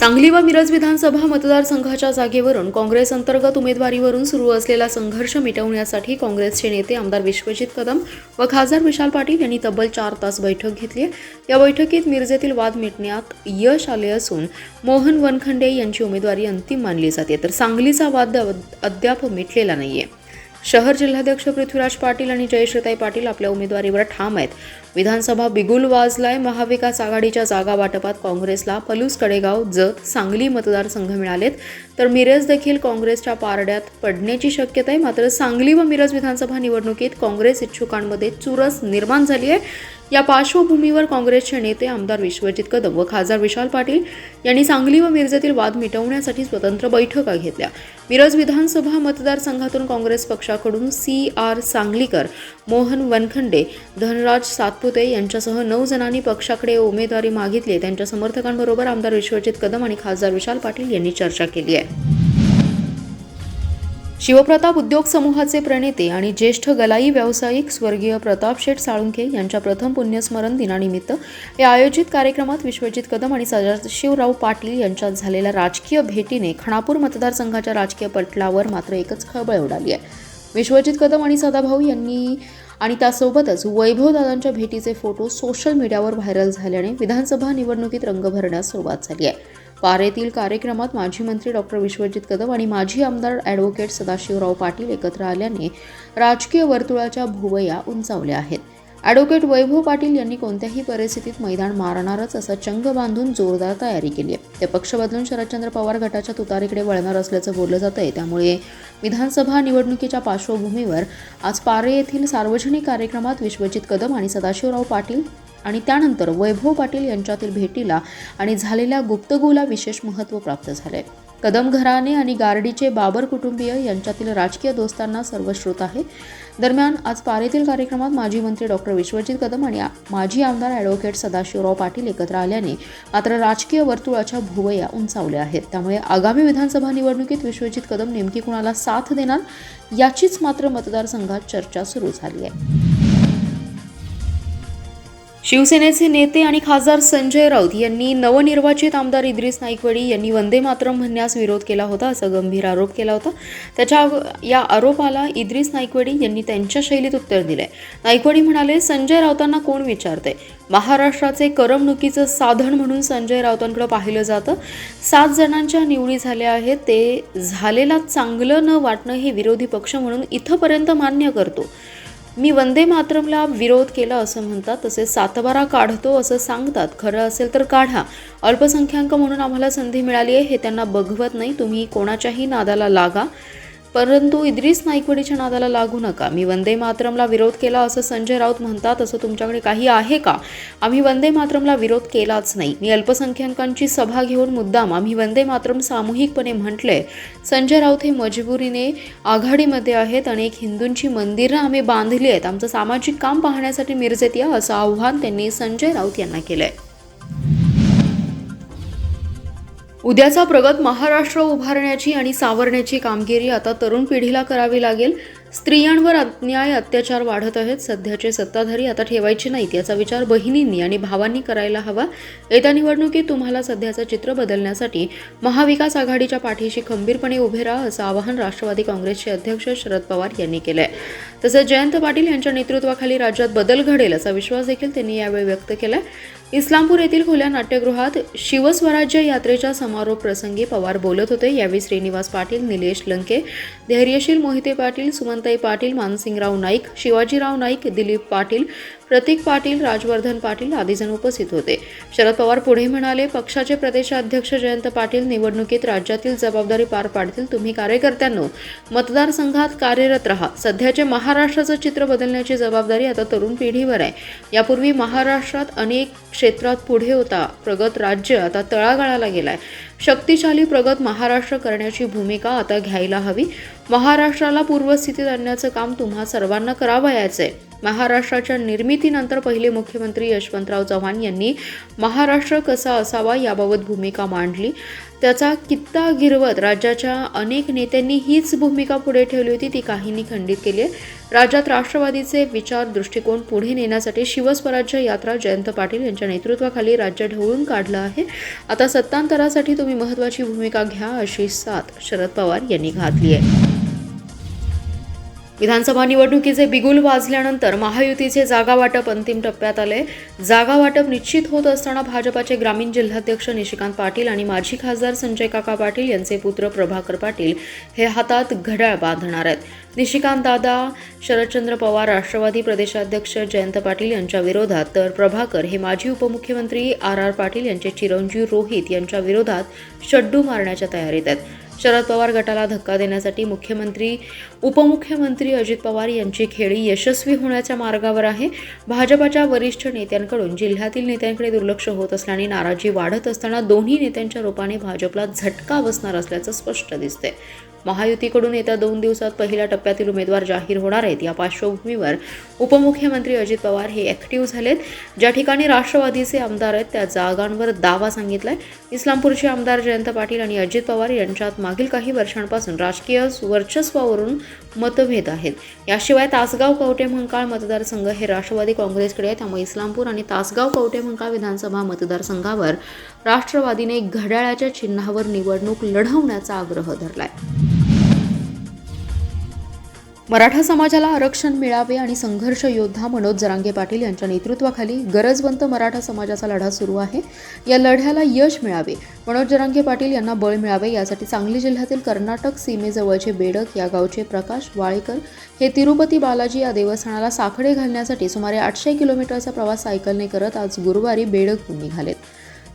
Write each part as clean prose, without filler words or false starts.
सांगली व मिरज विधानसभा मतदारसंघाच्या जागेवरून काँग्रेस अंतर्गत उमेदवारीवरून सुरू असलेला संघर्ष मिटवण्यासाठी काँग्रेसचे नेते आमदार विश्वजित कदम व खासदार विशाल पाटील यांनी तब्बल 4 तास बैठक घेतली. या बैठकीत मिरजेतील वाद मिटण्यात यश आले असून मोहन वनखंडे यांची उमेदवारी अंतिम मानली जाते, तर सांगलीचा वाद अद्याप मिटलेला नाहीये. शहर जिल्हाध्यक्ष पृथ्वीराज पाटील आणि जयश्रीताई पाटील आपल्या उमेदवारीवर ठाम आहेत. विधानसभा बिगुल वाजलाय. महाविकास आघाडीच्या जागा वाटपात काँग्रेसला पलूस, कडेगाव, जत, सांगली मतदारसंघ मिळालेत, तर मिरज देखील काँग्रेसच्या पारड्यात पडण्याची शक्यता आहे. मात्र सांगली व मिरज विधानसभा निवडणुकीत काँग्रेस इच्छुकांमध्ये चुरस निर्माण झाली आहे. या पार्श्वभूमीवर काँग्रेसचे नेते आमदार विश्वजित कदम व खासदार विशाल पाटील यांनी सांगली व मिरजेतील वाद मिटवण्यासाठी स्वतंत्र बैठका घेतल्या. मिरज विधानसभा मतदारसंघातून काँग्रेस पक्षाकडून CR सांगलीकर, मोहन वनखंडे, धनराज सातपुते यांच्यासह 9 जणांनी पक्षाकडे उमेदवारी मागितली. त्यांच्या समर्थकांबरोबर आमदार विश्वजित कदम आणि खासदार विशाल पाटील यांनी चर्चा केली आहे. शिवप्रताप उद्योग समूहाचे प्रणेते आणि ज्येष्ठ गलाई व्यावसायिक स्वर्गीय प्रताप शेठ साळुंखे यांच्या प्रथम पुण्यस्मरण दिनानिमित्त या आयोजित कार्यक्रमात विश्वजित कदम आणि सदाशिवराव पाटील यांच्यात झालेल्या राजकीय भेटीने खानापूर मतदारसंघाच्या राजकीय पटलावर मात्र एकच खळबळ उडाली आहे. विश्वजित कदम आणि सदाभाऊ यांनी आणि त्यासोबतच वैभवदादांच्या भेटीचे फोटो सोशल मीडियावर व्हायरल झाल्याने विधानसभा निवडणुकीत रंग भरण्यास सुरुवात झाली आहे. पारेतील कार्यक्रमात माजी मंत्री डॉक्टर विश्वजित कदम आणि माजी आमदार ॲडव्होकेट सदाशिवराव पाटील एकत्र आल्याने राजकीय वर्तुळाच्या भुवया उंचावल्या आहेत. ॲडव्होकेट वैभव पाटील यांनी कोणत्याही परिस्थितीत मैदान मारणारच असा चंग बांधून जोरदार तयारी केली आहे. ते पक्ष बदलून शरदचंद्र पवार गटाच्या तुतारीकडे वळणार असल्याचं बोललं जात आहे. त्यामुळे विधानसभा निवडणुकीच्या पार्श्वभूमीवर आज पारे येथील सार्वजनिक कार्यक्रमात विश्वजित कदम आणि सदाशिवराव पाटील आणि त्यानंतर वैभव पाटील यांच्यातील भेटीला आणि झालेल्या गुप्तगूला विशेष महत्त्व प्राप्त झाले. कदम घराणे आणि गार्डीचे बाबर कुटुंबीय यांच्यातील राजकीय दोस्तांना सर्वश्रुत आहे. दरम्यान आज पारेतील कार्यक्रमात माजी मंत्री डॉक्टर विश्वजित कदम आणि माजी आमदार ॲडव्होकेट सदाशिवराव पाटील एकत्र आल्याने मात्र राजकीय वर्तुळाच्या भुवया उंचावल्या आहेत. त्यामुळे आगामी विधानसभा निवडणुकीत विश्वजित कदम नेमकी कुणाला साथ देणार याचीच मात्र मतदारसंघात चर्चा सुरू झाली आहे. शिवसेनेचे नेते आणि खासदार संजय राऊत यांनी नवनिर्वाचित आमदार इद्रिस नाईकवडी यांनी वंदे मातरम म्हणण्यास विरोध केला होता, असा गंभीर आरोप केला होता. या आरोपाला इद्रिस नाईकवडी यांनी त्यांच्या शैलीत उत्तर दिले. नाईकवडी म्हणाले, संजय राऊतांना कोण विचारते? महाराष्ट्राचे करमणुकीचं साधन म्हणून संजय राऊतांकडे पाहिलं जातं. 7 जणांच्या निवडी झाल्या आहेत. ते झालेला चांगलं न वाटणं हे विरोधी पक्ष म्हणून इथंपर्यंत मान्य करतो. मी वंदे मातरमला विरोध केला असं म्हणतात, तसेच सातबारा काढतो असं सांगतात. खरं असेल तर काढा. अल्पसंख्याक म्हणून आम्हाला संधी मिळाली आहे हे त्यांना बघवत नाही. तुम्ही कोणाच्याही नादाला लागा, परंतु इद्रिस नाईकवडीच्या नादाला लागू नका. मी वंदे मातरमला विरोध केला असं संजय राऊत म्हणतात, असं तुमच्याकडे काही आहे का? आम्ही वंदे मातरमला विरोध केलाच नाही. मी अल्पसंख्याकांची सभा घेऊन मुद्दाम आम्ही वंदे मातरम सामूहिकपणे म्हटले. संजय राऊत हे मजबुरीने आघाडीमध्ये आहेत. अनेक हिंदूंची मंदिरं आम्ही बांधली आहेत. आमचं सामाजिक काम पाहण्यासाठी मिरजेत या, असं आव्हान त्यांनी संजय राऊत यांना केलंय. उद्याचा प्रगत महाराष्ट्र उभारण्याची आणि सावरण्याची कामगिरी आता तरुण पिढीला करावी लागेल. स्त्रियांवर अन्याय, अत्याचार वाढत आहेत. सध्याचे सत्ताधारी आता ठेवायचे नाहीत याचा विचार बहिणींनी आणि भावांनी करायला हवा. येत्या निवडणुकीत तुम्हाला सध्याचं चित्र बदलण्यासाठी महाविकास आघाडीच्या पाठीशी खंबीरपणे उभे राहा, असं आवाहन राष्ट्रवादी काँग्रेसचे अध्यक्ष शरद पवार यांनी केलंय. तसंच जयंत पाटील यांच्या नेतृत्वाखाली राज्यात बदल घडेल असा विश्वास देखील त्यांनी यावेळी व्यक्त केलाय. इस्लामपूर येथील खुल्या नाट्यगृहात शिवस्वराज्य यात्रेच्या समारोप प्रसंगी पवार बोलत होते. यावेळी श्रीनिवास पाटील, निलेश लंके, धैर्यशील मोहिते पाटील, सुमनताई पाटील, मानसिंगराव नाईक, शिवाजीराव नाईक, दिलीप पाटील, प्रतीक पाटील, राजवर्धन पाटील आदी जण उपस्थित होते. शरद पवार पुढे म्हणाले, पक्षाचे प्रदेशाध्यक्ष जयंत पाटील निवडणुकीत राज्यातील जबाबदारी पार पाडतील. तुम्ही कार्यकर्त्यांनो मतदारसंघात कार्यरत राहा. सध्याचे महाराष्ट्राचं चित्र बदलण्याची जबाबदारी आता तरुण पिढीवर आहे. यापूर्वी महाराष्ट्रात अनेक क्षेत्रात पुढे होता प्रगत राज्य, आता तळागाळाला गेलाय. शक्तिशाली प्रगत महाराष्ट्र करण्याची भूमिका आता घ्यायला हवी. महाराष्ट्राला पूर्वस्थितीत आणण्याचं काम तुम्हा सर्वांना करावयाचं आहे. महाराष्ट्राच्या निर्मितीनंतर पहिले मुख्यमंत्री यशवंतराव चव्हाण यांनी महाराष्ट्र कसा असावा याबाबत भूमिका मांडली. त्याचा कित्ता गिरवत राज्याच्या अनेक नेत्यांनी हीच भूमिका पुढे ठेवली होती, ती काहींनी खंडित केली आहे. राज्यात राष्ट्रवादीचे विचार दृष्टिकोन पुढे नेण्यासाठी शिवस्वराज्य यात्रा जयंत पाटील यांच्या नेतृत्वाखाली राज्य ढवळून काढलं आहे. आता सत्तांतरासाठी तुम्ही महत्त्वाची भूमिका घ्या, अशी साथ शरद पवार यांनी घातली आहे. विधानसभा निवडणुकीचे बिगुल वाजल्यानंतर महायुतीचे जागा वाटप अंतिम टप्प्यात आले. जागा वाटप निश्चित होत असताना भाजपाचे ग्रामीण जिल्हाध्यक्ष निशिकांत पाटील आणि माजी खासदार संजय काका पाटील यांचे पुत्र प्रभाकर पाटील हे हातात घड्याळ बांधणार आहेत. निशिकांत दादा शरदचंद्र पवार राष्ट्रवादी प्रदेशाध्यक्ष जयंत पाटील यांच्या विरोधात, तर प्रभाकर हे माजी उपमुख्यमंत्री आर पाटील यांचे चिरंजीव रोहित यांच्या विरोधात शड्डू मारण्याच्या तयारीत आहेत. शरद पवार गटाला धक्का देण्यासाठी मुख्यमंत्री उपमुख्यमंत्री अजित पवार यांची खेळी यशस्वी होण्याच्या मार्गावर आहे. भाजपाच्या वरिष्ठ नेत्यांकडून जिल्ह्यातील नेत्यांकडे दुर्लक्ष होत असल्याने नाराजी वाढत असताना दोन्ही नेत्यांच्या रूपाने भाजपला झटका बसणार असल्याचं स्पष्ट दिसतंय. महायुतीकडून येत्या 2 दिवसात पहिल्या टप्प्यातील उमेदवार जाहीर होणार आहेत. या पार्श्वभूमीवर उपमुख्यमंत्री अजित पवार हे ॲक्टिव्ह झालेत. ज्या ठिकाणी राष्ट्रवादीचे आमदार आहेत त्या जागांवर दावा सांगितलाय. इस्लामपूरचे आमदार जयंत पाटील आणि अजित पवार यांच्यात मागील काही वर्षांपासून राजकीय वर्चस्वावरून मतभेद आहेत. याशिवाय तासगाव कवठे-महांकाळ मतदारसंघ हे राष्ट्रवादी काँग्रेसकडे आहे, त्यामुळे इस्लामपूर आणि तासगाव कवठे-महांकाळ विधानसभा मतदारसंघावर राष्ट्रवादीने घड्याळाच्या चिन्हावर निवडणूक लढवण्याचा आग्रह धरलाय. मराठा समाजाला आरक्षण मिळावे आणि संघर्ष योद्धा मनोज जरांगे पाटील यांच्या नेतृत्वाखाली गरजवंत मराठा समाजाचा लढा सुरू आहे. या लढ्याला यश मिळावे, मनोज जरांगे पाटील यांना बळ मिळावे यासाठी सांगली जिल्ह्यातील कर्नाटक सीमेजवळचे बेडक या गावचे प्रकाश वाळेकर हे तिरुपती बालाजी या देवस्थानाला साखळे घालण्यासाठी सुमारे 800 किलोमीटरचा प्रवास सायकलने करत आज गुरुवारी बेडकहून निघालेत.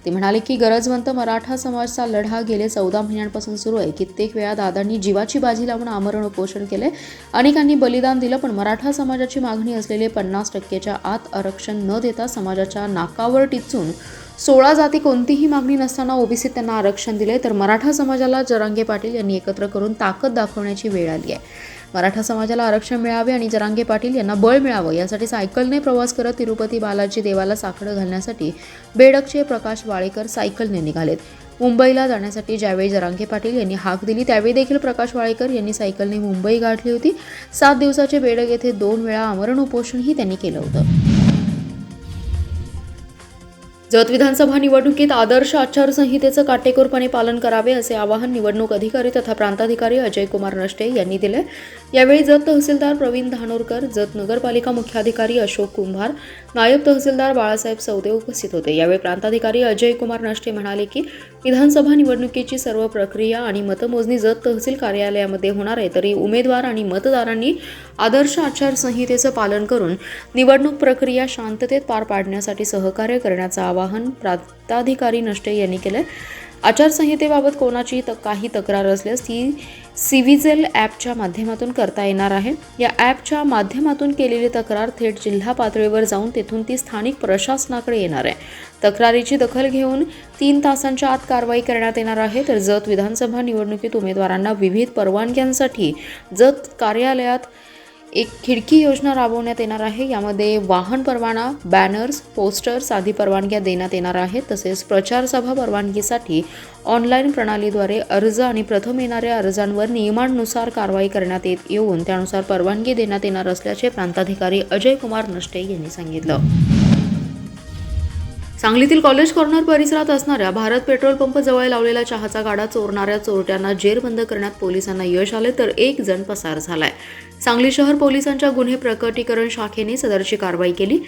ते म्हणाले की गरजवंत मराठा समाजाचा लढा गेले 14 महिन्यांपासून सुरू आहे. कित्येक वेळा दादांनी जीवाची बाजी लावून आमरण उपोषण केले, अनेकांनी बलिदान दिलं, पण मराठा समाजाची मागणी असलेले 50% आत आरक्षण न देता समाजाच्या नाकावर टिचून 16 जाती कोणतीही मागणी नसताना ओबीसीत त्यांना आरक्षण दिले. तर मराठा समाजाला जरांगे पाटील यांनी एकत्र करून ताकद दाखवण्याची वेळ आली आहे. मराठा समाजाला आरक्षण मिळावे आणि जरांगे पाटील यांना बळ मिळावं यासाठी सायकलने प्रवास करत तिरुपती बालाजी देवाला साखळं घालण्यासाठी बेडकचे प्रकाश वाळेकर सायकलने निघालेत. मुंबईला जाण्यासाठी ज्यावेळी जरांगे पाटील यांनी हाक दिली त्यावेळी देखील प्रकाश वाळेकर यांनी सायकलने मुंबई गाठली होती. 7 दिवसाचे बेडक येथे 2 वेळा आमरण उपोषणही त्यांनी केलं होतं. जत विधानसभा निवडणुकीत आदर्श आचारसंहितेचं काटेकोरपणे पालन करावे असे आवाहन निवडणूक अधिकारी तथा प्रांताधिकारी अजय कुमार नष्टे यांनी दिले. यावेळी जत तहसीलदार प्रवीण धानोरकर, जत नगरपालिका मुख्याधिकारी अशोक कुंभार, नायब तहसीलदार बाळासाहेब सौदे उपस्थित होते. यावेळी प्रांताधिकारी अजय कुमार नष्टे म्हणाले की विधानसभा निवडणुकीची सर्व प्रक्रिया आणि मतमोजणी जत तहसील कार्यालयामध्ये होणार आहे, तरी उमेदवार आणि मतदारांनी आदर्श आचारसंहितेचं पालन करून निवडणूक प्रक्रिया शांततेत पार पाडण्यासाठी सहकार्य करण्याचं आवाहन प्रांताधिकारी नष्टे यांनी केलं. आचारसंहितेबाबत कोणाची काही तक्रार असल्यास ती सिव्हिजिल ॲपच्या माध्यमातून करता येणार आहे. या ॲपच्या माध्यमातून केलेली तक्रार थेट जिल्हा पातळीवर जाऊन तेथून ती स्थानिक प्रशासनाकडे येणार आहे. तक्रारीची दखल घेऊन 3 तासांच्या आत कारवाई करण्यात येणार आहे. तर जत विधानसभा निवडणुकीत उमेदवारांना विविध परवानग्यांसाठी जत कार्यालयात एक खिडकी योजना राबवण्यात येणार आहे. यामध्ये वाहन परवाना, बॅनर्स, पोस्टर्स आदी परवानग्या देण्यात येणार आहेत. तसेच प्रचार सभा परवानगीसाठी ऑनलाईन प्रणालीद्वारे अर्ज आणि प्रथम येणाऱ्या अर्जांवर नियमांनुसार कारवाई करण्यात येऊन त्यानुसार परवानगी देण्यात येणार असल्याचे प्रांताधिकारी अजय कुमार नष्टे यांनी सांगितलं. सांगलीतील कॉलेज कॉर्नर परिसरात असणाऱ्या भारत पेट्रोल पंप जवळ लावलेला चहाचा गाडा चोरणाऱ्या चोरट्यांना जेरबंद करण्यात पोलिसांना यश आले, तर 1 जण पसार झालाय. सांगली शहर पोलिसांच्या गुन्हे प्रकटीकरण शाखेने सदरची कारवाई केली.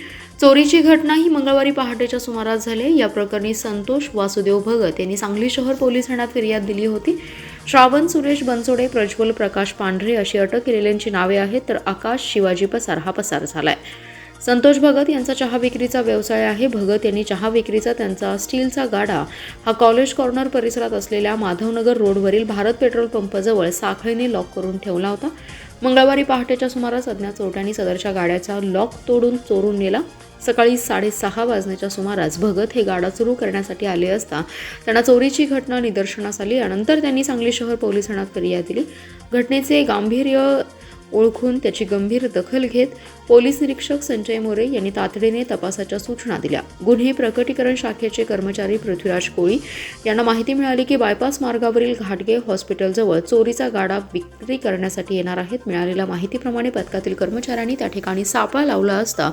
चोरीची घटना ही मंगळवारी पहाटेच्या सुमारास झाली. या प्रकरणी संतोष वासुदेव भगत यांनी सांगली शहर पोलीस ठाण्यात फिर्याद दिली होती. श्रावण सुरेश बनसोडे, प्रज्वल प्रकाश पांढरे अशी अटक केलेल्यांची नावे आहेत, तर आकाश शिवाजी पसार हा पसार झालाय. संतोष भगत यांचा चहा विक्रीचा व्यवसाय आहे. भगत यांनी चहा विक्रीचा त्यांचा स्टीलचा गाडा हा कॉलेज कॉर्नर परिसरात असलेल्या माधवनगर रोडवरील भारत पेट्रोल पंपजवळ साखळीने लॉक करून ठेवला होता. मंगळवारी पहाटेच्या सुमारास अज्ञात चोरट्यांनी सदरच्या गाड्याचा लॉक तोडून चोरून नेला. सकाळी 6:30 वाजण्याच्या सुमारास भगत हे गाडा सुरू करण्यासाठी आले असता त्यांना चोरीची घटना निदर्शनास आली. यानंतर त्यांनी सांगली शहर पोलीस ठाण्यात फिर्याद दिली. घटनेचे गांभीर्य ओळखून त्याची गंभीर दखल घेत पोलीस निरीक्षक संजय मोरे यांनी तातडीने तपासाच्या सूचना दिल्या. गुन्हे प्रकटीकरण शाखेचे कर्मचारी पृथ्वीराज कोळी यांना माहिती मिळाली की बायपास मार्गावरील घाटगे हॉस्पिटलजवळ चोरीचा गाडा विक्री करण्यासाठी येणार आहेत. मिळालेल्या माहितीप्रमाणे पथकातील कर्मचाऱ्यांनी त्या ठिकाणी सापळा लावला असता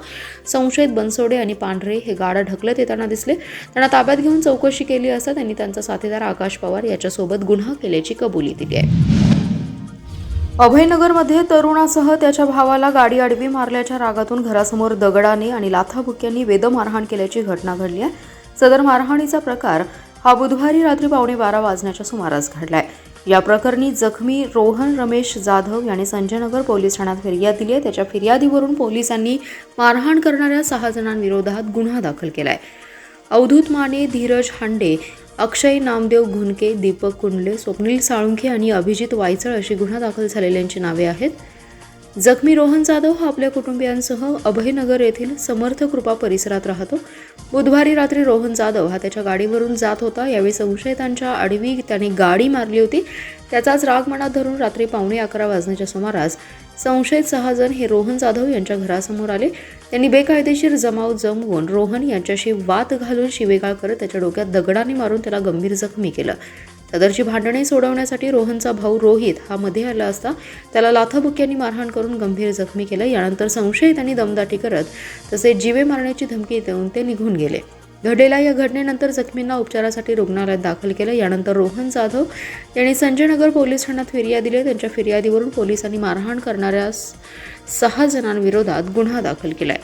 संशयित बनसोडे आणि पांढरे हे गाडा ढकलत येताना दिसले. त्यांना ताब्यात घेऊन चौकशी केली असता त्यांनी त्यांचा साथीदार आकाश पवार याच्यासोबत गुन्हा केल्याची कबुली दिली आहे. अभयनगरमध्ये तरुणासह त्याच्या भावाला गाडी आडवी मारल्याच्या रागातून घरासमोर दगडाने आणि लाथाबुक्क्यांनी वेदम मारहाण केल्याची घटना घडली आहे. सदर मारहाणीचा प्रकार हा बुधवारी रात्री 12:15 वाजण्याच्या सुमारास घडलाय. या प्रकरणी जखमी रोहन रमेश जाधव याने संजयनगर पोलीस ठाण्यात फिर्याद दिली आहे. त्याच्या फिर्यादीवरून पोलिसांनी मारहाण करणाऱ्या 6 जणांविरोधात गुन्हा दाखल केलाय. अवधूत माने, धीरज हांडे, अक्षय नामदेव घुनके, दीपक कुंडले, स्वप्नील साळुंखे आणि अभिजित वायचळ अशी गुन्हा दाखल झालेल्यांची नावे आहेत. जखमी रोहन जाधव हा आपल्या कुटुंबियांसह अभयनगर येथील समर्थ कृपा परिसरात राहतो. बुधवारी रात्री रोहन जाधव हा त्याच्या गाडीवरून जात होता. यावेळी संशयितांच्या आडवी त्याने गाडी मारली होती. त्याचाच राग मनात धरून रात्री 11:15 वाजण्याच्या सुमारास संशयित 6 जण हे रोहन जाधव यांच्या घरासमोर आले. त्यांनी बेकायदेशीर जमाव जमवून रोहन यांच्याशी वाद घालून शिवेगाळ करत त्याच्या डोक्यात दगडाने मारून त्याला गंभीर जखमी केलं. सदरची भांडणे सोडवण्यासाठी रोहनचा भाऊ रोहित हा मध्ये आला असता त्याला लाथाबुक्क्यांनी मारहाण करून गंभीर जखमी केलं. यानंतर संशयितांनी दमदाटी करत तसेच जीवे मारण्याची धमकी देऊन ते निघून गेले. घडलेल्या या घटनेनंतर जखमींना उपचारासाठी रुग्णालयात दाखल केलं. यानंतर रोहन जाधव यांनी संजयनगर पोलीस ठाण्यात फिर्याद दिली. त्यांच्या फिर्यादीवरून पोलिसांनी मारहाण करणाऱ्या 6 जणांविरोधात गुन्हा दाखल केलाय.